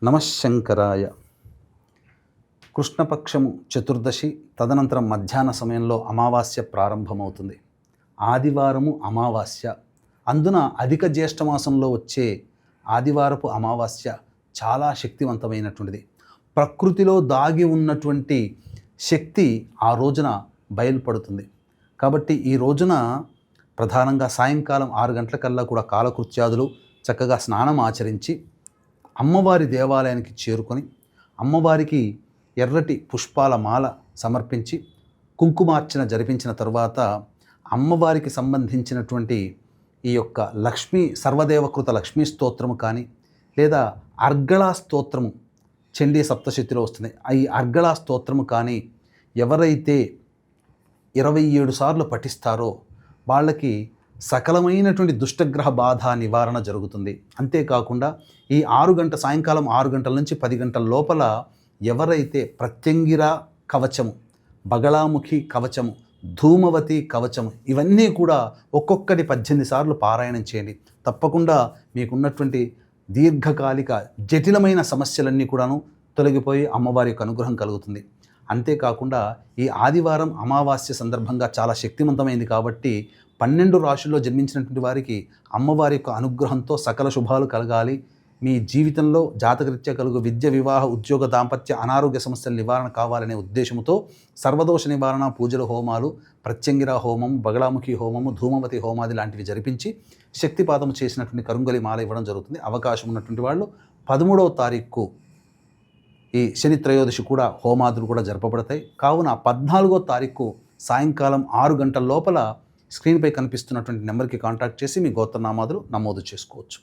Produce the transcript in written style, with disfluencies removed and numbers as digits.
నమశంకరాయ. కృష్ణపక్షము చతుర్దశి తదనంతరం మధ్యాహ్న సమయంలో అమావాస్య ప్రారంభమవుతుంది. ఆదివారము అమావాస్య, అందున అధిక జ్యేష్ఠమాసంలో వచ్చే ఆదివారపు అమావాస్య చాలా శక్తివంతమైనటువంటిది. ప్రకృతిలో దాగి ఉన్నటువంటి శక్తి ఆ రోజున బయలుపడుతుంది. కాబట్టి ఈ రోజున ప్రధానంగా సాయంకాలం 6 గంటలకల్లా కూడా కాలకృత్యాదులు చక్కగా స్నానం ఆచరించి అమ్మవారి దేవాలయానికి చేరుకొని అమ్మవారికి ఎర్రటి పుష్పాల మాల సమర్పించి కుంకుమార్చన జరిపించిన తర్వాత అమ్మవారికి సంబంధించినటువంటి ఈ యొక్క లక్ష్మీ సర్వదేవకృత లక్ష్మీ స్తోత్రము కానీ లేదా అర్గళా స్తోత్రము చండీ సప్తశతిలో వస్తుంది. ఈ అర్గళా స్తోత్రము కానీ ఎవరైతే 27 సార్లు పఠిస్తారో వాళ్ళకి సకలమైనటువంటి దుష్టగ్రహ బాధ నివారణ జరుగుతుంది. అంతేకాకుండా ఈ సాయంకాలం 6 గంటల నుంచి 10 గంటల లోపల ఎవరైతే ప్రత్యంగిర కవచము, బగళాముఖి కవచము, ధూమవతి కవచము ఇవన్నీ కూడా ఒక్కొక్కటి 18 సార్లు పారాయణం చేయండి. తప్పకుండా మీకున్నటువంటి దీర్ఘకాలిక జటిలమైన సమస్యలన్నీ కూడాను తొలగిపోయి అమ్మవారి యొక్క అనుగ్రహం కలుగుతుంది. అంతేకాకుండా ఈ ఆదివారం అమావాస్య సందర్భంగా చాలా శక్తివంతమైంది కాబట్టి 12 రాశుల్లో జన్మించినటువంటి వారికి అమ్మవారి యొక్క అనుగ్రహంతో సకల శుభాలు కలగాలి. మీ జీవితంలో జాతకరీత్యా కలుగు విద్య, వివాహ, ఉద్యోగ, దాంపత్య, అనారోగ్య సమస్యల నివారణ కావాలనే ఉద్దేశంతో సర్వదోష నివారణ పూజల హోమాలు, ప్రత్యంగిర హోమం, బగళాముఖి హోమము, ధూమవతి హోమాది లాంటివి జరిపించి శక్తిపాదము చేసినటువంటి కరుంగలి మాల ఇవ్వడం జరుగుతుంది. అవకాశం ఉన్నటువంటి వాళ్ళు 13వ తారీఖు ఈ శని త్రయోదశి కూడా హోమాదులు కూడా జరపబడతాయి. కావున 14వ తారీఖు సాయంకాలం 6 గంటల లోపల స్క్రీన్పై కనిపిస్తున్నటువంటి నెంబర్కి కాంటాక్ట్ చేసి మీ గోత్రనామాదులు నమోదు చేసుకోవచ్చు.